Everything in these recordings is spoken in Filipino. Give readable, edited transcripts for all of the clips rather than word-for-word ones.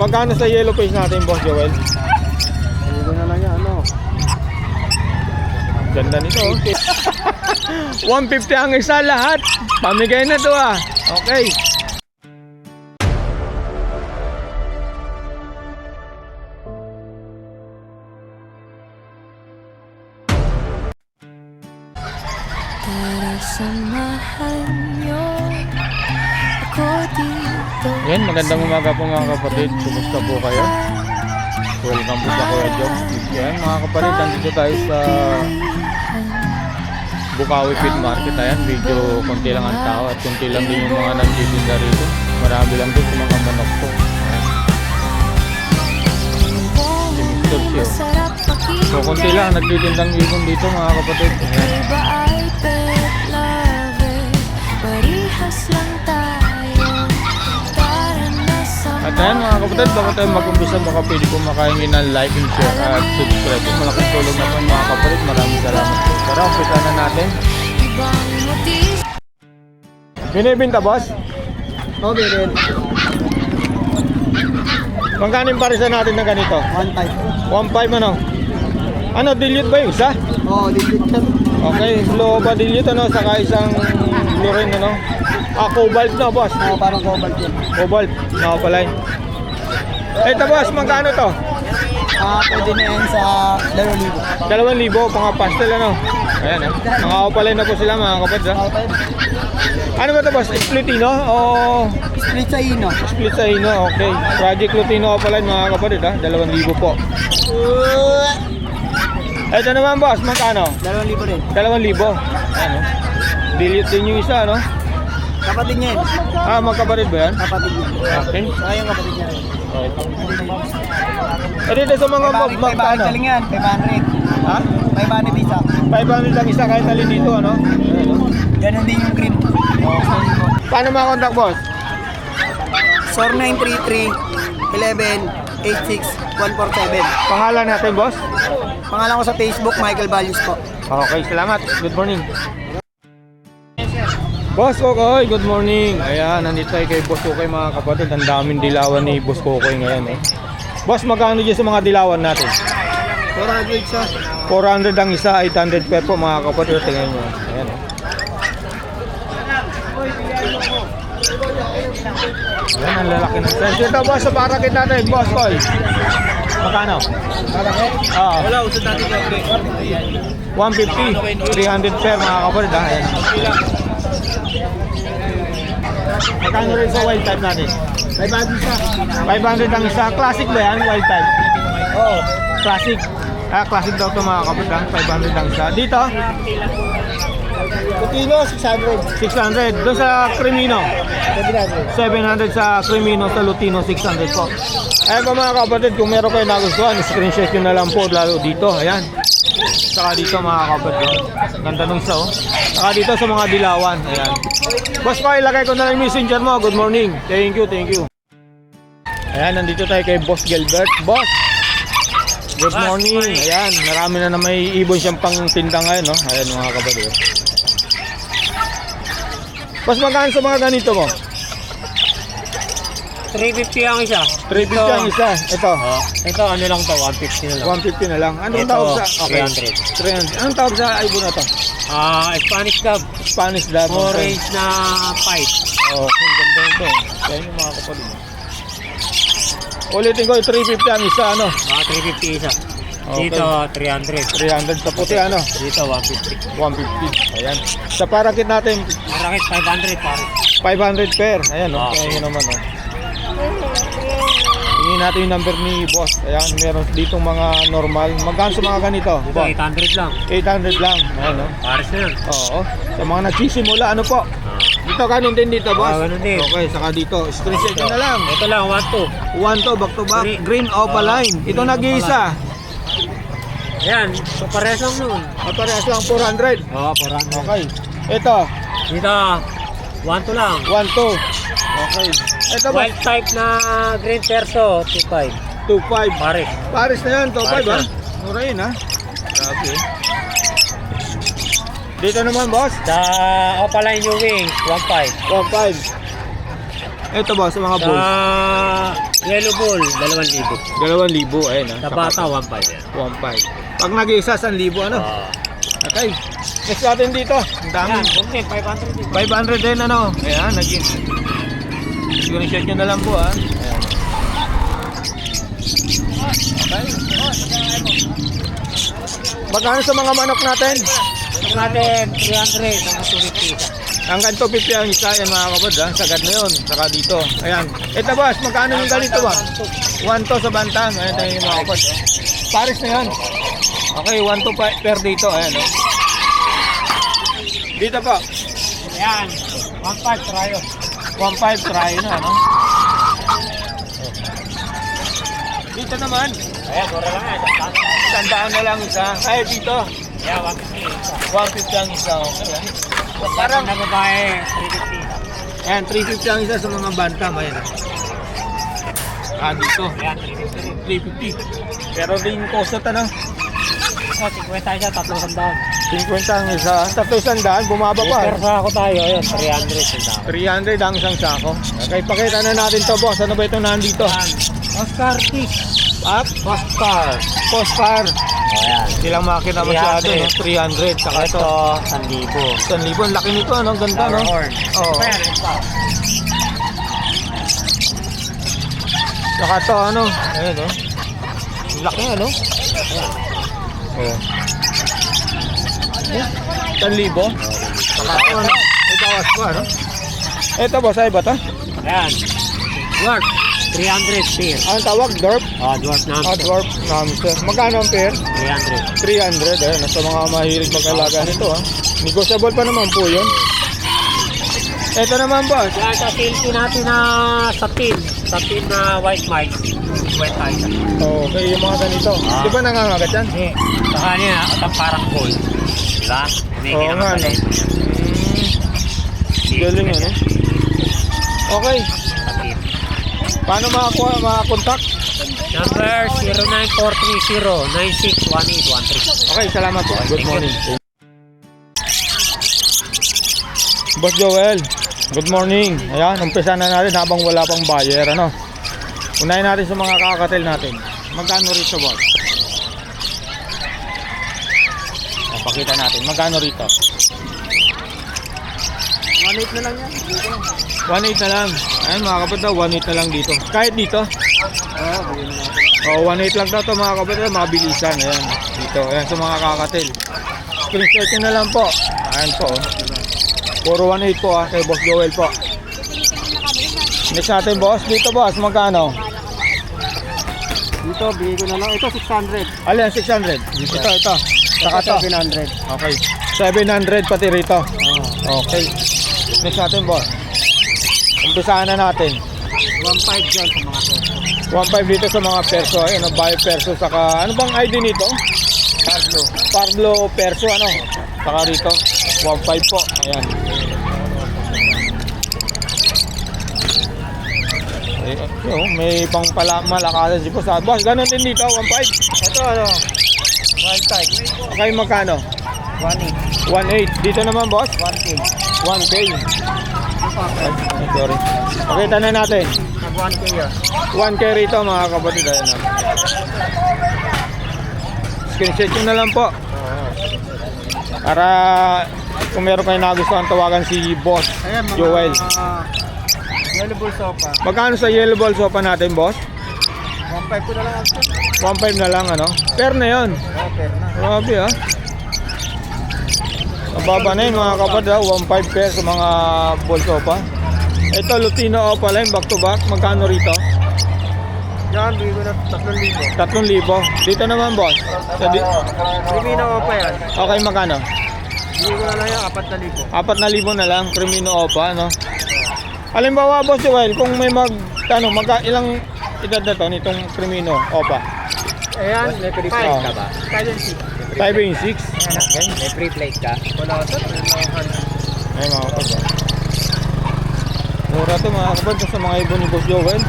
Magkano sa yellow face natin, Boss Joel? Hindi na lang yan, ano? Ganda nito. 150 ang isa lahat. Pamigay na to ah. Okay. Para samahan niyo ako dito. Yan, magandang umaga po mga kapatid. Kumusta po kayo? Welcome po sa Kuya Jom. Yan mga kapatid, nandito tayo sa Bukawi Feed Market. Ayan, medyo konti lang ang tao at konti lang din yung mga nagtitinda rito. Marami lang din sa mga manok po. So konti lang nagtitindang ibon dito mga kapatid. Ayan. Iba ay pet lover, parihas lang tayo. Tara na sa At ayan mga kapatid, bago tayo mag-umpisa, baka pwede po makahingi ng like and share at subscribe. Malaking tulong naman mga kapatid. Maraming salamat po. Tara, umpisa na natin. ibang motif. Binibinta, boss? Oo, bilhin. Magkano yung parisan natin na ganito? 1.5. 1.5 ano? Ano, dilute ba yung isa? Oo, dilute siya. Okay, low ba dilute ano? Saka isang Loren ano? Ah, cobalt na boss. Oo, parang cobalt yun. Cobalt, nakapalay. Ito boss, magkano to? Pwede na yan sa 2,000. 2,000, pang pastel ano? Ayan ah. Nakakapalay na po sila mga kapatid ha? Ano ba ito boss? Split Ino o Split sa ino. split sa Ino? Okay. Project Lutino pala mga kapatid ha? 2,000 po. Ito naman boss, magkano? 2,000 rin. 2,000. Ano? Delete din yung isa, no? Kapatid niya yun. Ah, magkapatid ba yan? Kapatid niya. Okay. Saka yung kapatid niya rin. Eh, dito sa mga May magkano? galing yan. 500. Ha? 500 isa. 500 lang isa kahit alin dito, ano? Ayan, no? Ganon din yung green. Okay. Paano makakontak, boss? SOR 933 11 86 147. Pangalan natin, boss? Pangalan ko sa Facebook, Michael Values po. Okay, salamat. Good morning. Boss Kokoy, good morning. Ayan, nandito tayo kay Boss Kokoy mga kapatid. Ang daming dilawan ni Boss Kokoy ngayon eh. Boss, magkano dyan sa mga dilawan natin? 400 siya. 400 ang isa, 800 per po mga kapatid. Tingnan nyo. Ayan eh. Ayan, ang lalaki ng size. Ito boss, sa parakit natin, Boss Koy. Magkano? Parakit? Oo. Wala, usod natin ko. 150, 300 per mga kapatid. Ayan. Magkano rin sa wild type natin? 500 siya. 500 ang isa. Classic ba yan? Wild type? Oo. Classic. Ah, classic daw ito mga kapatid. 500 ang isa. Dito? Putino, 600. 600. Doon sa Crimino? 700. 700 sa Crimino, sa Lutino 600 po. Ayan po mga kapatid, kung meron kayo nagustuhan, screenshot nyo na lang po lalo dito. Ayan. Saka dito mga kapatid. Ganda nung isa oh. Saka dito sa mga dilawan. Ayan. Boss ko, ilagay ko na lang yung messenger mo. Good morning. Thank you, thank you. Ayan, nandito tayo kay Boss Gilbert. Boss! Good morning. Ayan, marami na may ibon siyang pang tinda ngayon, no? Ayan mga kapatid. Boss, magkano sa mga ganito mo? 350 ang isa. 350 ang isa. Ito, Ito ano lang to, 150 na lang. 150 na lang. Anong Ito, tawag sa... 300. 300. Anong tawag sa ibon na to? Spanish Dub, Spanish dab. orange na fight. Oh, ang ganda nito. Yan yung mga kapatid. Ulitin ko, 350 ang isa, ano? 350 isa. Okay. Dito 300. 300 sa puti, ano? Dito 150. 150. Ayan. Sa parakit natin, Marakit 500 pare. 500 per. Ayan, oh. Okay. Kaya naman, oh. Tingin natin yung number ni boss. Ayan, meron ditong mga normal. Magkano sa mga ganito? Dito Boss? 800 lang. 800 lang. Ayan, oh. Pares na yan. Oo. Sa mga nagsisimula, ano po? Dito, kanin din dito, boss? ganun din. Okay, saka dito. Screenshot nyo na lang. Ito lang 1-2. 1 to, back to back. Green opaline. Ito nag-iisa. Ayan, so pares lang nun. Parehas lang 400. Oo, 400. Okay. Ito, Dito 1-2 lang. 1 to. Okay. Ito ba? Wild type na green perso 2.5. 2.5. Pares. Paris na yan, 2.5 ha? Paris Mura yun ha? Grabe. Dito naman boss, Sa Opaline New Wings 1.5. 1.5. Ito boss, sa mga Sa balls. yellow ball, 2,000. 2,000, ayun Sa bata, 1,500 yan. 1.5. Pag nag-iisa, 1,000 ano? Ah. Okay. Next natin dito. Ang dami. Yan, okay, 500 din. 500 din ano. Ayan, naging. Screenshot nyo na lang po ha. Ayan. Okay. Magkano sa mga manok natin? Ito natin, 300, mga 250. Hanggang 250 ang isa yan mga kapod ha. Sagad na yun. Saka dito. Ayan. Ito boss, magkano yung ganito ba? 1 to sa bantang. Ayan tayo yung mga kapod. Paris na yan. Okay, 1 to per dito. Ayan o. Dito po. Yan, 1,500 trayo. 1.5 try na ano. Dito naman. Ayan, mura lang yan. Tandaan na lang isa. Ay, dito. Yan, 150. 150 ang isa. Okay, ah. Parang Parang, na babae, 350. ayan, 350 ang isa sa mga bantam. Ayan. Dito. Yan, 350. 350. Pero din cost ano? So, 50 siya, 300. 50 ang isa. Tapos sandaan, bumaba pa. Pero sa ako tayo, ayun, 300. 300 ang isang sako. Okay, pakita na natin to boss. Ano ba ito nandito? Oscar Tick. Up? Oscar. Postcar. Ayan. Silang makina masyado, no? 300. Saka ito, Ito, 1,000. 1,000. Laki nito, ano? Ganda, no? Horn. Oo. Ayan, ito. Saka ito, ano? Ayan, no? Laki, ano? Oo. 1,000. Saka ito, ano? May bawas pa, ano? Ito, boss, ay ba ito? Ayan. Dwarf. 300 pair. Ang tawag, dwarf? Dwarf na. Dwarf hamster. Magkano ang pair? 300. 300. Ayun, sa mga mahilig mag-alaga nito, ha? Negotiable pa naman po yun. Ito naman, boss. Yan, sa silky natin na satin. Satin na white mice. 20,000. Okay, yung mga ganito. Di ba nangangagat yan? Hindi. Saka niya, itang parang gold. Diba? May Oo nga, no? Galing, ano? Okay. Satin. Paano makakontak? Number 09-430-961813. Okay, salamat po. Good morning. Boss Joel, good morning. Ayan, umpisa na natin habang wala pang buyer, ano? Unahin natin sa mga kakatil natin. Magkano rito, boss? Pakita natin. Magkano rito? 1.8 na lang yan. 1.8 na lang. Ayan mga kapatid, 1.8 na lang dito. Kahit dito? Oo, bigyan na natin. 1.8 lang daw ito mga kapatid, mabilisan. Ayan, dito. Ayan sa mga kakatil. Screenshot nyo na lang po. Ayan po. Puro 1.8 po kay Boss Joel po. Next natin boss. Dito boss, magkano? Dito, bigyan ko na lang. Ito, 600. Alin, 600. Ito. Saka ito. 700. Okay. 700 pati rito. Okay. Next natin boss. Umpisahan na natin. 1.5 dyan sa mga to. 1.5 dito sa mga perso. Ayun, ang bio perso. Saka, ano bang ID nito? Pablo perso, ano? Saka rito. 1.5 po. Ayan. May pang malakasan si boss. Boss, ganun din dito, 1.5. Ito, ano? Wild type. Okay, magkano? 1.8. 1.8. Dito naman, boss? 1K. 1K. Ay, sorry. Pakita na natin. Nag 1K yan. 1K rito, mga kapatid. Ayan na. Screenshot nyo na lang po. Para kung meron kayo nagustuhan, tawagan si Boss Ayan, mga Joel. yellow bull sofa. Magkano sa yellow ball sofa natin, boss? 1.5 ko na lang ako. 1.5 na lang, ano? Pair na yun. Fair na. Grabe, ha? Mababa na yun, mga kapatid, ha? 1.5 pair sa mga ball sofa. Ito, Lutino Opaline, back to back. Magkano rito? Yan, bigyan ko na 3,000. 3,000. Dito naman, boss. Crimino Opa yan. Okay, magkano? Bigyan ko na lang yan, 4,000. 4,000 na lang, Crimino Opa, no? Halimbawa, boss Joel, kung may ilang edad na to nitong Crimino Opa? Ayan, May free Oh. plate ka ba? 5 and 6. 5 and 6. Okay, may free plate ka? Wala ko ito. Ay, mga kapatid. Mura to, mga kapatid, sa mga ibon ni Boss Joel.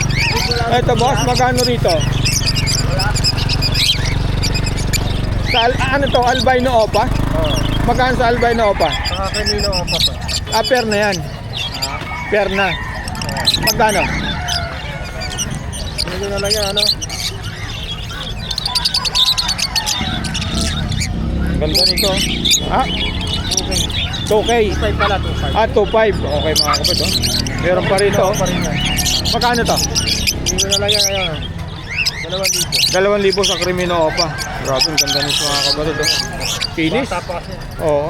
Ito, boss, magkano rito? Sa, ano to, albino Opa? Oo. Magkano sa albino Opa? Saka Crimino Opa pa. Pair na yan. Pair na. Magkano? Hindi na lang yan, ano? Ganda nito. Ha? Okay. 2K. 5 pala, 2.5. Ah, 2.5. Okay mga kapatid. Oh. Meron pa rito. Pa rin yan. Magkano to? Hindi na lang yan, ayan. 2,000. 2,000 sa Crimino Opa. Grabe, ang ganda nito mga kapatid. Oh. Finish? Bata pa kasi. Oo.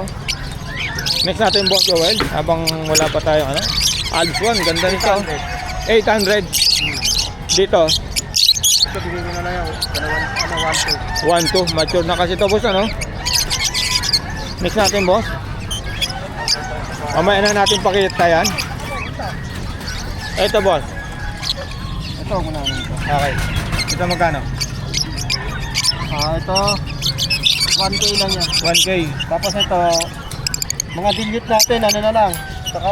Next natin Boss Joel. Habang wala pa tayong ano. Alps 1. Ganda nito. 800. Dito. Ito, bigay ko na lang yan. 1.2. 1.2. Mature na kasi ito boss ano. Next natin boss. Mamaya na natin pakita yan. Ito boss. Ito, muna naman ito. Okay. Ito magkano? Ito, 1K lang yan. 1K. Tapos ito, mga dilute natin, ano na lang. Saka,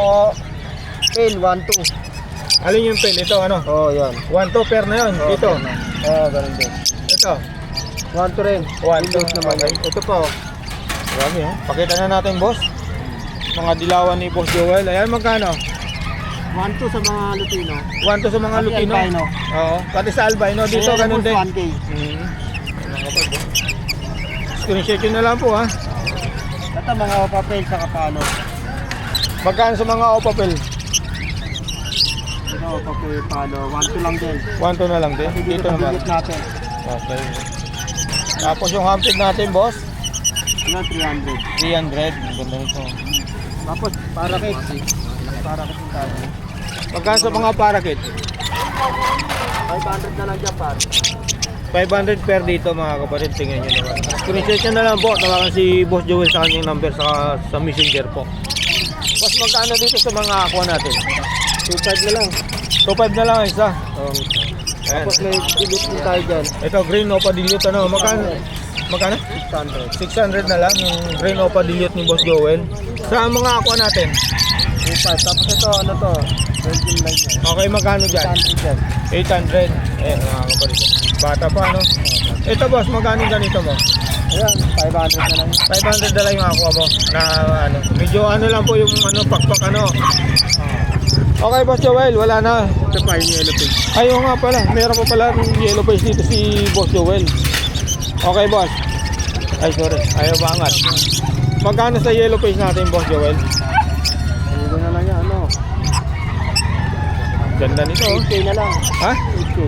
pin, 1.2. Alin yung pen? Ito ano? Oh, yan. 1.2 pair na yun. Dito. Ganun din. Ito. 1.2 rin. 1.2 Dilute naman okay. yan. Ito pa oh. Grabe oh. Pakita na natin boss. Mga dilawan ni Boss Joel. Ayan magkano? 1.2 sa mga Lutino. 1.2 sa mga Pati Lutino. albino. Oo. Pati sa albino. Dito Ayan, ganun din. 1K. Screenshot yun na lang po ha. Ito, mga papel sa kapalo. Magkano sa mga opapel? Ito, papel, palo. 1.2 lang din. 1.2 na lang din. Kasi Dito naman. dilute natin. Okay. Tapos yung hampid natin boss. Yan, 300. 300. Ganda nito. Tapos, parakit. Parakit yung tayo. Magkano sa mga parakit? 500 na lang dyan, par. 500 per dito mga kapatid. Tingnan nyo naman. Screenshot nyo na lang po. Tawagan si Boss Joel sa kanyang number sa messenger po. Boss magkano dito sa mga aqua natin? 2.5 na lang. 2.5 na lang isa. Ayan. Tapos may dilute din tayo dyan. Ito green opa dilute ano. Magkano? Magkano? 600. 600 na lang yung green opa dilute ni Boss Joel. Sa mga aqua natin. 2.5. Tapos ito, ano to? Virgin line yan. Okay, magkano dyan? 800 yan. 800. Ayan mga kapatid. Bata pa no? Ito boss, magkano ganito mo? Ayan, 500 na lang. 500 na lang yung aqua mo na ano. Medyo ano lang po yung ano pakpak ano. Okay Boss Joel, wala na. Ito pa yung yellow page. Ayaw nga pala, meron pa pala yung yellow face dito si Boss Joel. Okay boss. Ay sorry, ayaw bangat. Magkano sa yellow face natin Boss Joel? Hindi ko na lang yan, ano? Ganda nito oh. 8K na lang. Ha? 8K.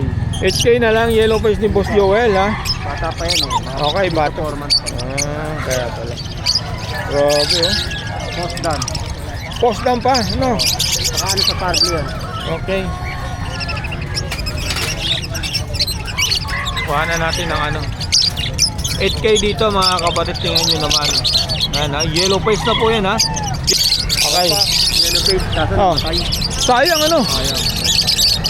8K na lang yellow face ni Boss Joel ha. Bata pa yan eh. Okay, bata. Performance pa. Kaya pala. Grabe oh. Post done. Post down pa, no? Saka ano sa parli yan. Okay. Kuha na natin ang ano. 8K dito mga kapatid, tingnan nyo naman. Ayan ha, yellow face na po yan ha. Okay. Yellow page. Kaso Oh. namatay. Sayang ano. Ayan.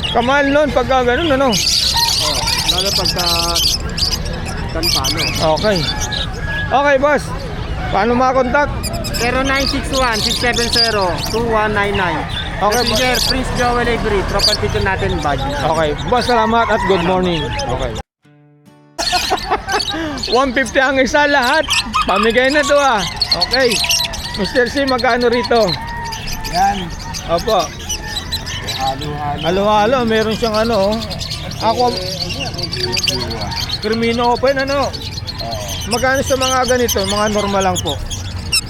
Kamahal nun pagka ganun ano. Oh. Lalo pagka kanpano. Okay. Okay boss. Paano makakontakt? 0961-670-2199. Okay, Messenger, Prince Joel Avery. Property ko natin, buddy. Okay. Boss, salamat at good morning. Okay. 150 ang isa lahat. Pamigay na to ah. Okay. Mr. C, magkano rito? Yan. Opo. Halo-halo. Halo-halo, meron siyang ano. Ako, Crimino Open, ano? Magkano sa mga ganito? Mga normal lang po.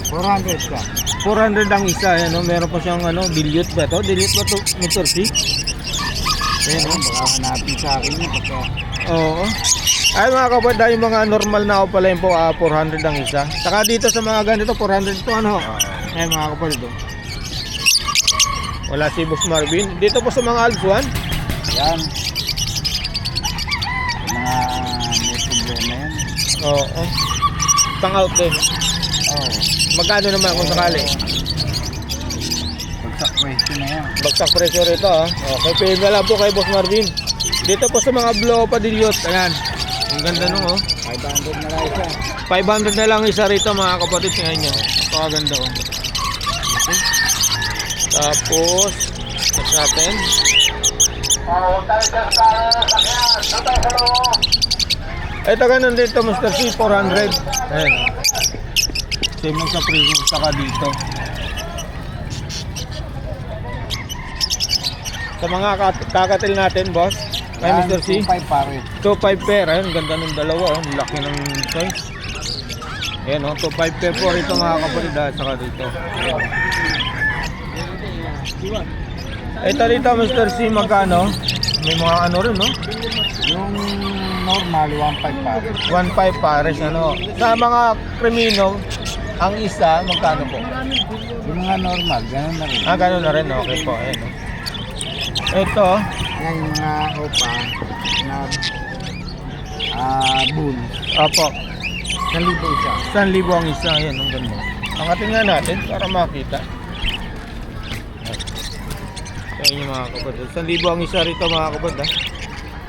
400 ka. 400 ang isa, ano? Meron pa siyang ano, dilute ba to? Dilute ba to, Mr. C? Ayan, baka hanapin sa akin yun. Oo. Ay mga kapatid, yung mga normal na opalin po, 400 ang isa. Saka dito sa mga ganito, 400 to, ano? Ay mga kapatid, oh. Wala si Boss Marvin. Dito po sa mga Alps 1. Yan. Mga may problema yan. Oo. Pang out din. Oo. Magkano naman kung sakali? Pagsak question na yan. Bagsak presyo rito ha. Okay, pay na lang po kay Boss Marvin. Dito po sa mga blow padilyon. Ayan. Ang ganda nung oh. 500 na lang isa. 500 na lang isa rito mga kapatid. Tingnan nyo. Napakaganda oh. Okay. Tapos, next natin. Ito ganun dito Mr. C, 400. Ayan. Same lang sa presyo. Saka dito. Sa mga kakatil natin, boss. Kay Mr. C. 2.5 pare. 2.5 pair. Ayun, ganda ng dalawa. Oh. Ang laki ng size. Ayan, oh. 2.5 pair po rito mga kapatid. Saka dito. Ito dito, Mr. C, magkano? May mga ano rin, no? Yung normal, 1.5 pare. 1.5 pares, ano? Sa mga Crimino, ang isa, magkano po? Yung mga normal, ganun na rin. Gano'n na rin. Okay po. Ayan, oh. Ito, Yan yung mga opa na bull. opo. 1,000 isa. 1,000 ang isa. Ayan, ang ganda. Angatin nga natin para makita. Ayan yung mga kapatid. 1,000 ang isa rito mga kapatid.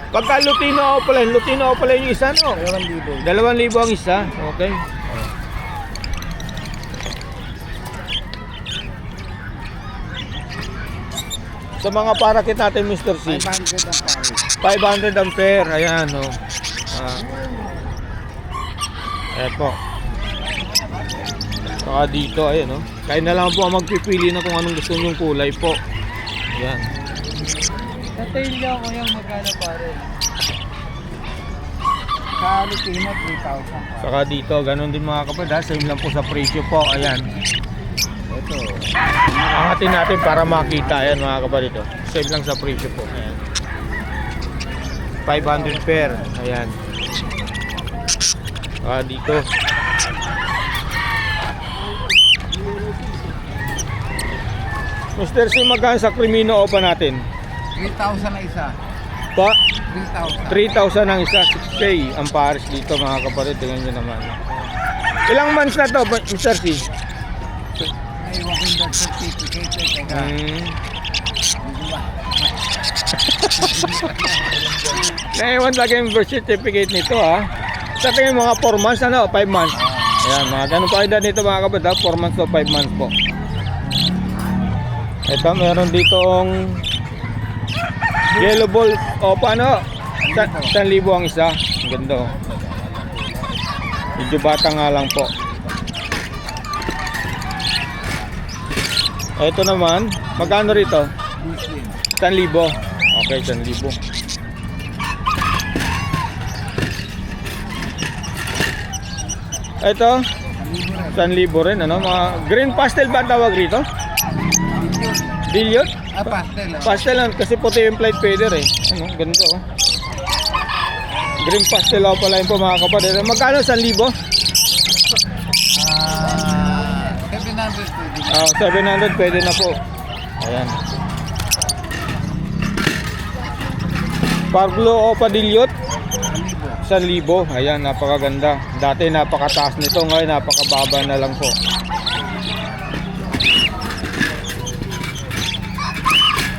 Pagka Lutino Opaline yung isa, no? 2,000. 2,000 ang isa. Okay. Sa mga parakit natin, Mr. C, 500 ang pare. 500 ang pair. Ayan, oh. Ayan po. Saka dito, ayan, oh. Kaya na lang po ang magpipili na kung anong gusto nyong kulay po. Ayan. Sa tail niya ako yung magkano pare. Sa Lutino, 3,000. Saka dito, ganun din mga kapatid, ha. Same lang po sa presyo po. Ayan. Ito. Angatin natin para makita. Ayan mga kapatid, oh. Same lang sa presyo po. Ayan. 500 pair. Ayan. Saka dito. Mr. C, magkano sa Crimino Opa natin? 3,000 na isa. Pa? 3,000. 3,000 ang isa, 6K ang pares dito mga kapatid. Tingnan nyo naman. Ilang months na to, Mr. C? May walking dog certificate. Teka. Naiwan lagi yung birth certificate nito, ha. Sa tingin mga 4 months, ano? 5 months. Ayan, mga ganun pa edad nito mga kapatid, ha? 4 months to 5 months po. Ito, meron ditong yellow ball. O, paano? 1,000 ang isa. Ang ganda, oh. Medyo bata nga lang po. Ito naman, magkano rito? 1,000. Okay, 1,000. Ito, 1,000 rin, ano? Mga green pastel ba ang tawag rito? Dilliot? Pastel. Pastel lang, kasi puti yung plate feather eh. Ano, ganda, oh. Green pastel ako pala yun po mga kapatid. Magkano 1,000? 700 700 pwede na po. Ayan. Parblo o Padilliot 1,000. Ayan, napakaganda. Dati napakataas nito, ngayon napakababa na lang po.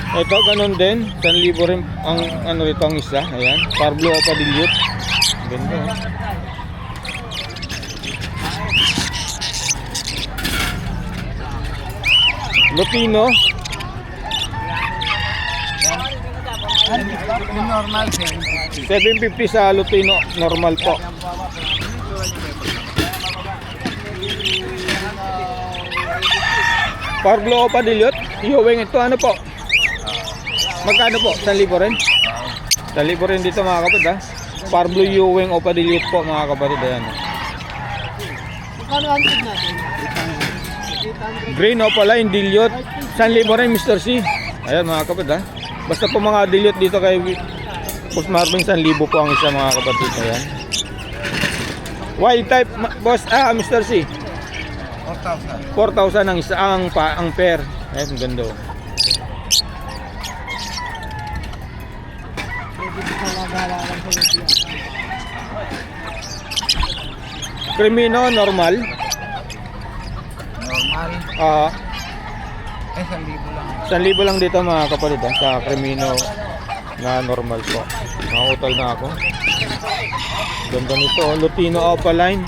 Ito ganun din, 1,000 rin ang ano rito ang isa. Ayan, Parblo o Padilliot. Ganda, oh. Lupino, Yung normal 750 sa Lutino normal po. Parblo o Padilliot, Ewing ito ano po? Magkano po? 1,000 rin? 1,000 rin dito mga kapatid, ha. Parblo Ewing o Padilliot po mga kapatid. Ayan. Green o pala yung Dilliot, 1,000 rin Mr. C. Ayan mga kapatid, ha. Basta po mga Dilliot dito kay Boss Marvin, 1,000 po ang isa mga kapatid. Ayan. Wild type, boss, Mr. C. 4,000. 4,000 ang isa, ang pair. Ayan, ganda. Crimino, normal. Normal. 1,000 lang dito mga kapatid, ha, sa Crimino na normal po. Nakutay na ako. Ganda nito, Lutino Opaline.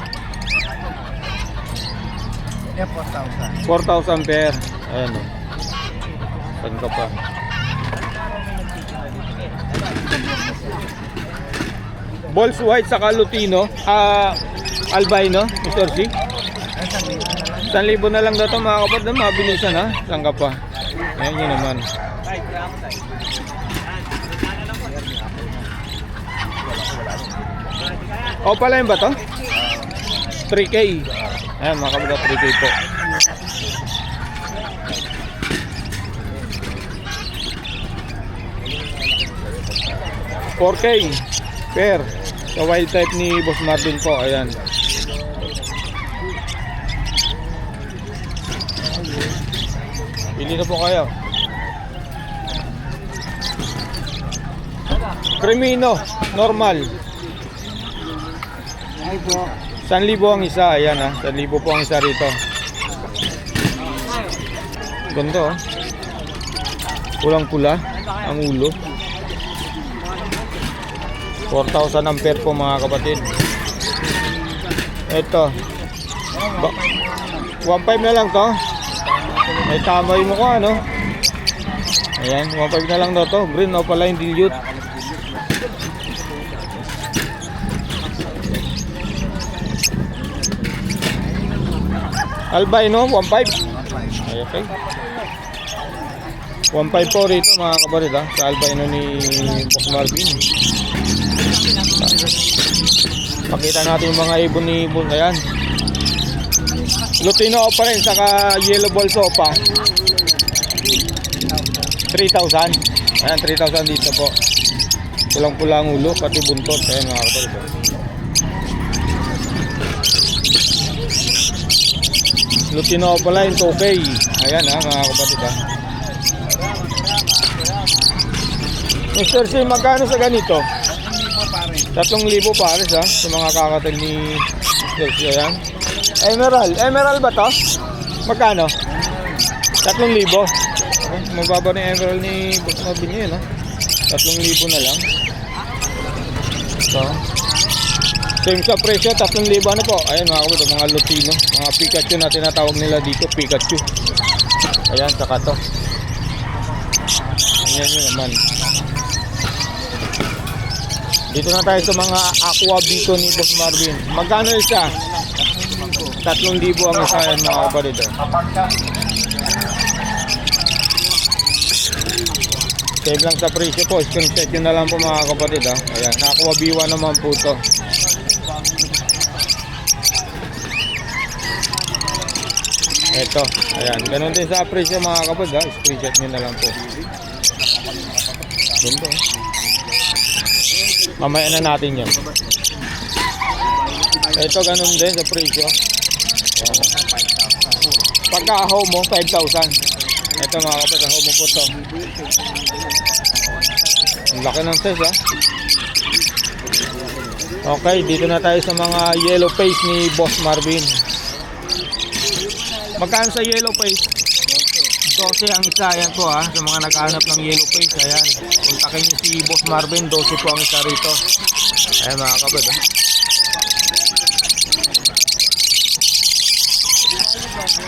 4,000 pair. Ayan, oh. Saan ka pa? Balls white saka Lutino, albino, Mr. C. 1,000 na lang daw ito mga kapatid, mabilisan, ha. Saan ka pa? Ayan yun naman. Opaline ba to? 3K. Ayan mga kabila, 3K po. $4K pair. Sa wild type ni Boss Marvin po. Ayan. Pili na po kayo. Cremino, normal. Ay po. 1,000 ang isa, ayan ha. 1,000 po ang isa rito. Ganda oh. Pulang-pula ang ulo. 4,000 ang pair po mga kapatid. Ito. 1,500 na lang to. May tamay mo ko ano. Ayan, 1,500 na lang daw to. Green opaline dilute. Albino, 1,500. Ay, okay. 1,500 po rito mga kabarid ha. Sa albino ni Boss Marvin. Pakita natin yung mga ibon ni Boss. Ayan. Lutino pa rin, saka yellow ball sopa. 3,000. Ayan, 3,000 dito po. Pulang-pula ang ulo, pati buntot. Ayan mga kabarid. Lutino Opaline 2K. Ayan ha mga kapatid ha. Mr. C, magkano sa ganito? 3,000 pares ha. Sa mga kakatag ni Mr. C. Ayan. Emerald ba to? Magkano? 3,000. Mababa na emerald ni Boss Marvin yun ha. 3,000 na lang. So same sa presyo, 3,000 ano po. Ayan mga kapatid, mga Lutino. Mga Pikachu na tinatawag nila dito, Pikachu. Ayan, saka to. Ayan yun naman. Dito na tayo sa mga aqua bito ni Boss Marvin. Magkano isa? 3,000 ang isa yan mga kapatid. Save lang sa presyo po. Screenshot yun na lang po mga kapatid ha. Ayan, aqua biwa naman po to. Ito, ayan, ganun din sa presyo mga kapatid ha. Screenshot nyo na lang po. Ganda. Mamaya na natin yan. Ito ganun din sa presyo. Ayan. Pagka homo, 5,000. Ito mga kapatid, homo po to. Ang laki ng size ha. Okay, dito na tayo sa mga yellow face ni Boss Marvin. Magkano sa yellow face? 12 ang isa, ayan po ha. Sa mga naghahanap ng yellow face, ayan. Kontakin nyo si Boss Marvin, 12 po ang isa rito. Ayan mga kabad ha.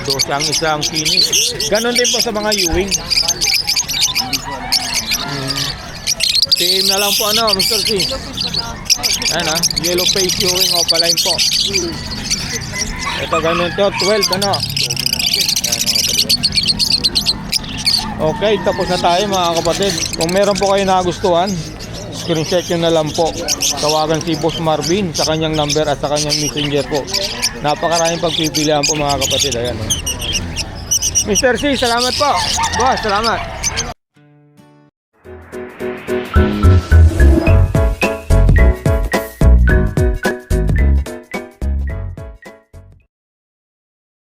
Dosa ang isa ang kinis. Ganon din po sa mga Ewing. Same na lang po ano, Mr. C. Ayan ha, yellow face Ewing opaline po. Ito ganun to, 12 ano. Okay, tapos na tayo mga kapatid. Kung meron po kayo nagustuhan, screenshot nyo na lang po. Tawagan si Boss Marvin sa kanyang number at sa kanyang messenger po. Napakaraming pagpipilian po mga kapatid. Ayan. Mr. C, salamat po. Boss, salamat.